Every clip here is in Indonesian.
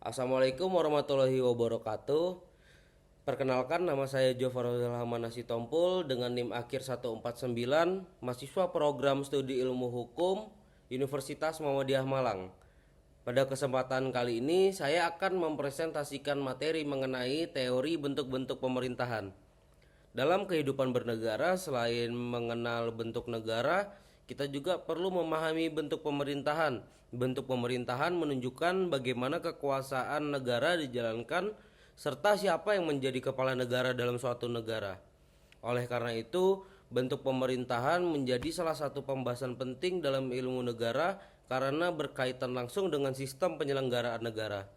Assalamualaikum warahmatullahi wabarakatuh. Perkenalkan, nama saya Jofarul Hamanasi Tompul dengan NIM akhir 149, mahasiswa program studi ilmu hukum Universitas Muhammadiyah Malang. Pada kesempatan kali ini saya akan mempresentasikan materi mengenai teori bentuk-bentuk pemerintahan. Dalam kehidupan bernegara, selain mengenal bentuk negara, kita juga perlu memahami bentuk pemerintahan. Bentuk pemerintahan menunjukkan bagaimana kekuasaan negara dijalankan serta siapa yang menjadi kepala negara dalam suatu negara. Oleh karena itu, bentuk pemerintahan menjadi salah satu pembahasan penting dalam ilmu negara karena berkaitan langsung dengan sistem penyelenggaraan negara.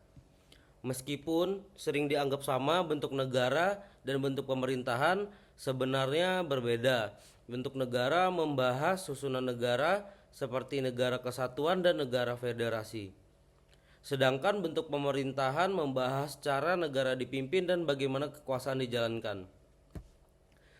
Meskipun sering dianggap sama, bentuk negara dan bentuk pemerintahan sebenarnya berbeda. Bentuk negara membahas susunan negara seperti negara kesatuan dan negara federasi. Sedangkan bentuk pemerintahan membahas cara negara dipimpin dan bagaimana kekuasaan dijalankan.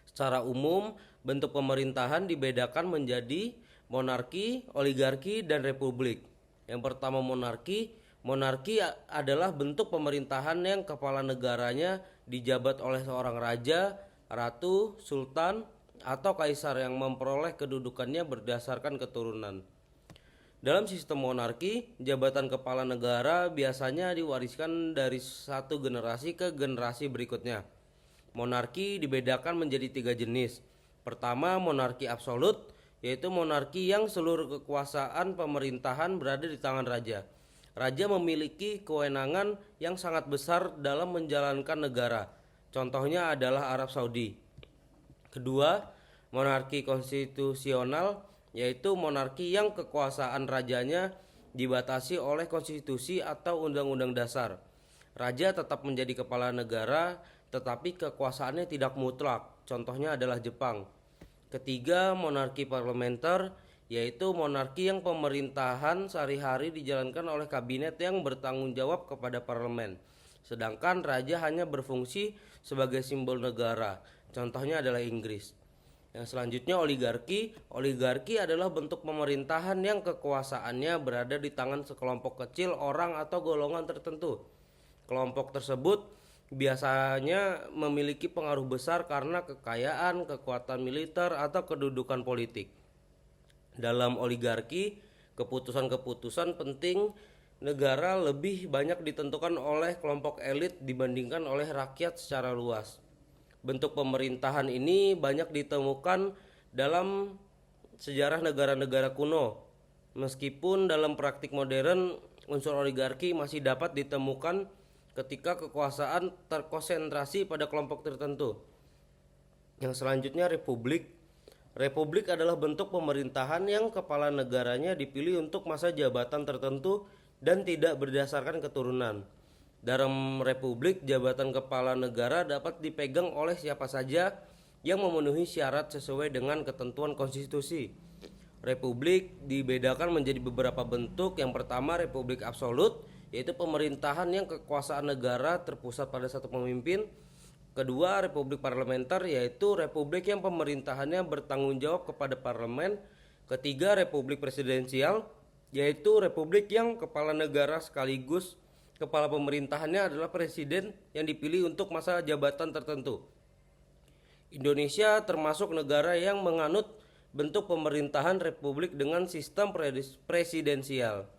Secara umum, bentuk pemerintahan dibedakan menjadi monarki, oligarki, dan republik. Yang pertama monarki. Monarki adalah bentuk pemerintahan yang kepala negaranya dijabat oleh seorang raja, ratu, sultan, atau kaisar yang memperoleh kedudukannya berdasarkan keturunan. Dalam sistem monarki, jabatan kepala negara biasanya diwariskan dari satu generasi ke generasi berikutnya. Monarki dibedakan menjadi 3 jenis. Pertama, monarki absolut, yaitu monarki yang seluruh kekuasaan pemerintahan berada di tangan raja. Raja memiliki kewenangan yang sangat besar dalam menjalankan negara. Contohnya adalah Arab Saudi. Kedua, monarki konstitusional, yaitu monarki yang kekuasaan rajanya dibatasi oleh konstitusi atau undang-undang dasar. Raja tetap menjadi kepala negara, tetapi kekuasaannya tidak mutlak. Contohnya adalah Jepang. Ketiga, monarki parlementer, yaitu monarki yang pemerintahan sehari-hari dijalankan oleh kabinet yang bertanggung jawab kepada parlemen. Sedangkan raja hanya berfungsi sebagai simbol negara. Contohnya adalah Inggris. Yang selanjutnya oligarki. Oligarki adalah bentuk pemerintahan yang kekuasaannya berada di tangan sekelompok kecil orang atau golongan tertentu. Kelompok tersebut biasanya memiliki pengaruh besar karena kekayaan, kekuatan militer, atau kedudukan politik. Dalam oligarki, keputusan-keputusan penting negara lebih banyak ditentukan oleh kelompok elit dibandingkan oleh rakyat secara luas. Bentuk pemerintahan ini banyak ditemukan dalam sejarah negara-negara kuno. Meskipun dalam praktik modern, unsur oligarki masih dapat ditemukan ketika kekuasaan terkonsentrasi pada kelompok tertentu. Yang selanjutnya republik. Republik adalah bentuk pemerintahan yang kepala negaranya dipilih untuk masa jabatan tertentu dan tidak berdasarkan keturunan. Dalam republik, jabatan kepala negara dapat dipegang oleh siapa saja yang memenuhi syarat sesuai dengan ketentuan konstitusi. Republik dibedakan menjadi beberapa bentuk. Yang pertama, republik absolut, yaitu pemerintahan yang kekuasaan negara terpusat pada satu pemimpin. Kedua, republik parlementer, yaitu republik yang pemerintahannya bertanggung jawab kepada parlemen. Ketiga, republik presidensial, yaitu republik yang kepala negara sekaligus kepala pemerintahannya adalah presiden yang dipilih untuk masa jabatan tertentu. Indonesia termasuk negara yang menganut bentuk pemerintahan republik dengan sistem presidensial.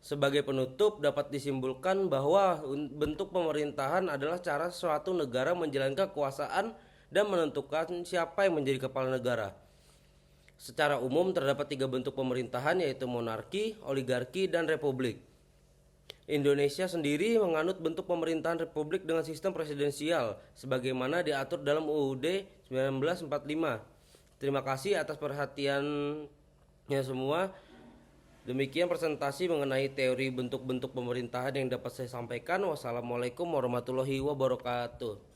Sebagai penutup, dapat disimpulkan bahwa bentuk pemerintahan adalah cara suatu negara menjalankan kekuasaan dan menentukan siapa yang menjadi kepala negara. Secara umum terdapat 3 bentuk pemerintahan, yaitu monarki, oligarki, dan republik. Indonesia sendiri menganut bentuk pemerintahan republik dengan sistem presidensial sebagaimana diatur dalam UUD 1945. Terima kasih atas perhatiannya semua. Demikian presentasi mengenai teori bentuk-bentuk pemerintahan yang dapat saya sampaikan. Wassalamualaikum warahmatullahi wabarakatuh.